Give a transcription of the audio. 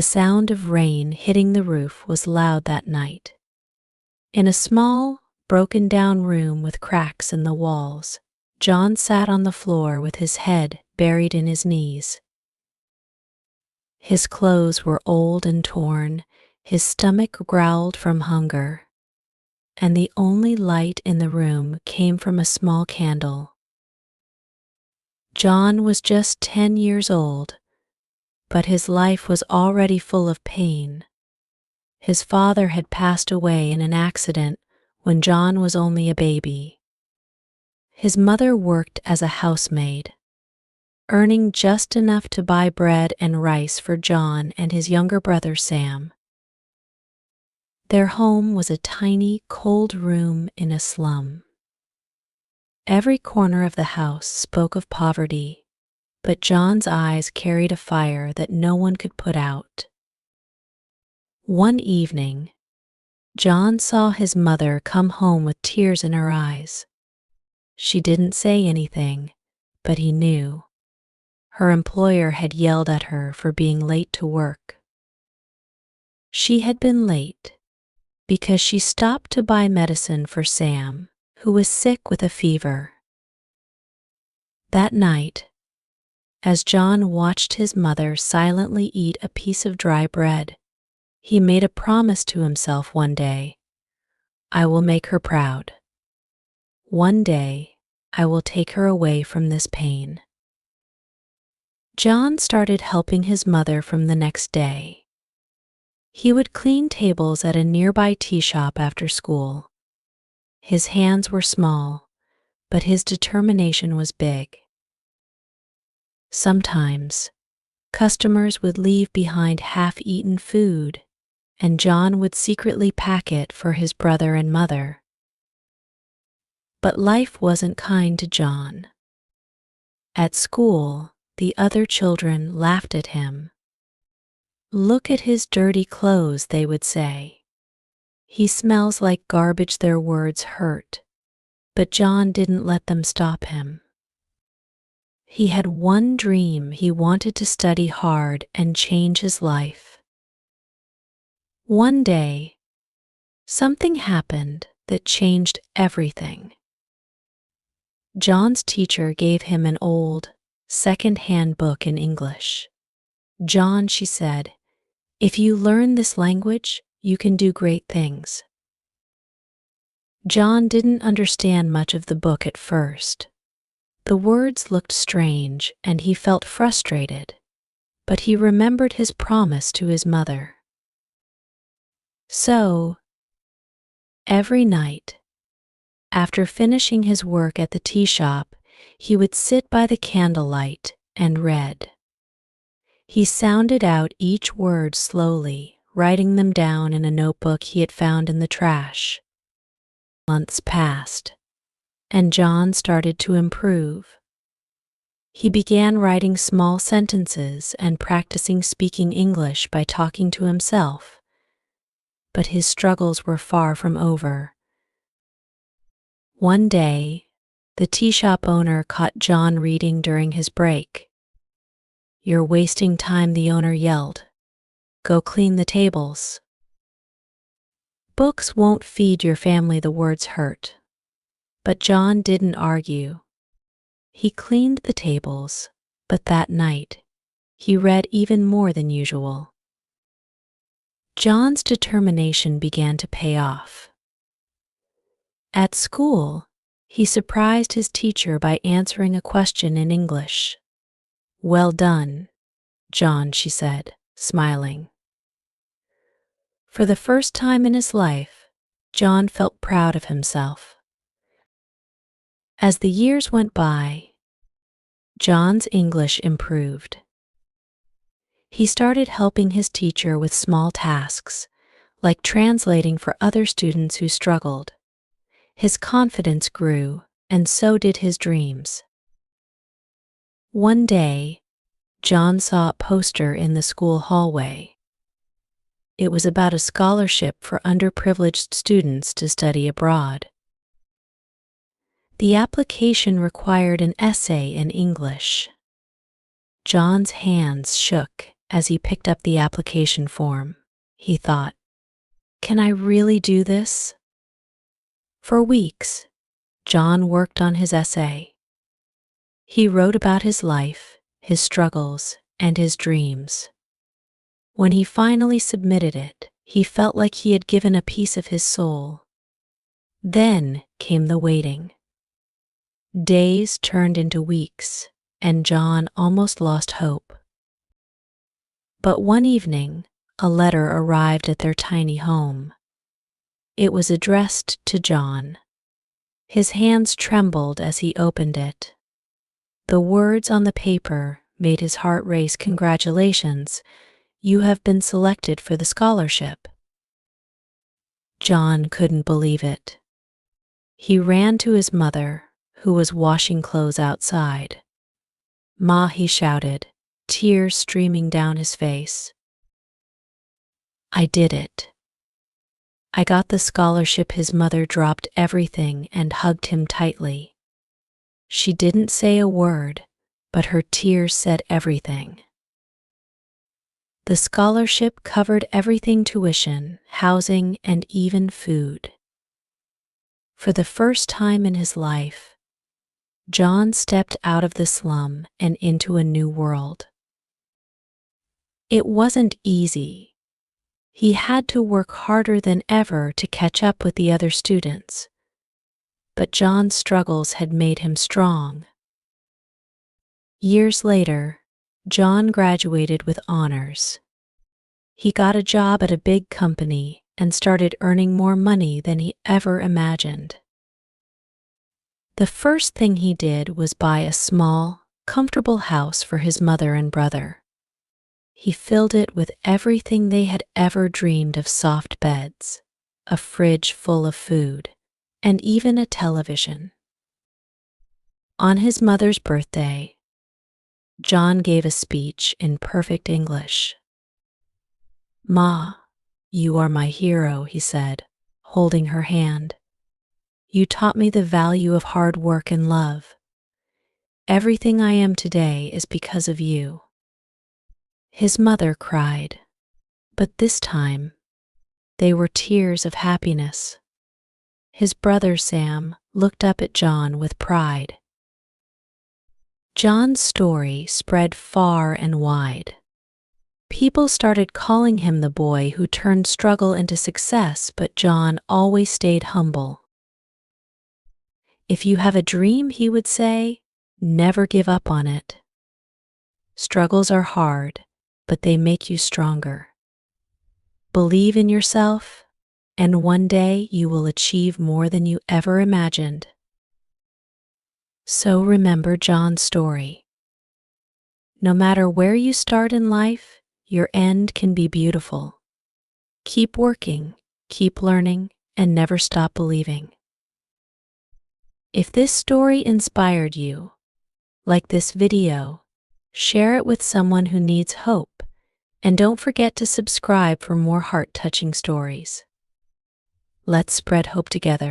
The sound of rain hitting the roof was loud that night. In a small, broken-down room with cracks in the walls, John sat on the floor with his head buried in his knees. His clothes were old and torn, his stomach growled from hunger, and the only light in the room came from a small candle. John was just 10 years old, but his life was already full of pain. His father had passed away in an accident when John was only a baby. His mother worked as a housemaid, earning just enough to buy bread and rice for John and his younger brother Sam. Their home was a tiny, cold room in a slum. Every corner of the house spoke of poverty, but John's eyes carried a fire that no one could put out. One evening, John saw his mother come home with tears in her eyes. She didn't say anything, but he knew. Her employer had yelled at her for being late to work. She had been late because she stopped to buy medicine for Sam, who was sick with a fever. That night, as John watched his mother silently eat a piece of dry bread, he made a promise to himself one day. I will make her proud. One day, I will take her away from this pain. John started helping his mother from the next day. He would clean tables at a nearby tea shop after school. His hands were small, but his determination was big. Sometimes, customers would leave behind half-eaten food, and John would secretly pack it for his brother and mother. But life wasn't kind to John. At school, the other children laughed at him. Look at his dirty clothes, they would say. He smells like garbage. Their words hurt, but John didn't let them stop him. He had one dream: he wanted to study hard and change his life. One day, something happened that changed everything. John's teacher gave him an old, second-hand book in English. John, she said, if you learn this language, you can do great things. John didn't understand much of the book at first. The words looked strange and he felt frustrated, but he remembered his promise to his mother. So, every night, after finishing his work at the tea shop, he would sit by the candlelight and read. He sounded out each word slowly, writing them down in a notebook he had found in the trash. Months passed, and John started to improve. He began writing small sentences and practicing speaking English by talking to himself. But his struggles were far from over. One day, the tea shop owner caught John reading during his break. You're wasting time, the owner yelled. Go clean the tables. Books won't feed your family, the words hurt. But John didn't argue. He cleaned the tables, but that night, he read even more than usual. John's determination began to pay off. At school, he surprised his teacher by answering a question in English. Well done, John, she said, smiling. For the first time in his life, John felt proud of himself. As the years went by, John's English improved. He started helping his teacher with small tasks, like translating for other students who struggled. His confidence grew, and so did his dreams. One day, John saw a poster in the school hallway. It was about a scholarship for underprivileged students to study abroad. The application required an essay in English. John's hands shook as he picked up the application form. He thought, "Can I really do this?" For weeks, John worked on his essay. He wrote about his life, his struggles, and his dreams. When he finally submitted it, he felt like he had given a piece of his soul. Then came the waiting. Days turned into weeks, and John almost lost hope. But one evening, a letter arrived at their tiny home. It was addressed to John. His hands trembled as he opened it. The words on the paper made his heart race. "Congratulations, you have been selected for the scholarship." John couldn't believe it. He ran to his mother, who was washing clothes outside. "Ma," he shouted, tears streaming down his face. "I did it. I got the scholarship." His mother dropped everything and hugged him tightly. She didn't say a word, but her tears said everything. The scholarship covered everything: tuition, housing, and even food. For the first time in his life, John stepped out of the slum and into a new world. It wasn't easy. He had to work harder than ever to catch up with the other students. But John's struggles had made him strong. Years later, John graduated with honors. He got a job at a big company and started earning more money than he ever imagined. The first thing he did was buy a small, comfortable house for his mother and brother. He filled it with everything they had ever dreamed of: soft beds, a fridge full of food, and even a television. On his mother's birthday, John gave a speech in perfect English. "Ma, you are my hero," he said, holding her hand. "You taught me the value of hard work and love. Everything I am today is because of you." His mother cried, but this time they were tears of happiness. His brother Sam looked up at John with pride. John's story spread far and wide. People started calling him the boy who turned struggle into success, but John always stayed humble. "If you have a dream," he would say, "never give up on it. Struggles are hard, but they make you stronger. Believe in yourself, and one day you will achieve more than you ever imagined." So remember John's story. No matter where you start in life, your end can be beautiful. Keep working, keep learning, and never stop believing. If this story inspired you, like this video, share it with someone who needs hope, and don't forget to subscribe for more heart-touching stories. Let's spread hope together.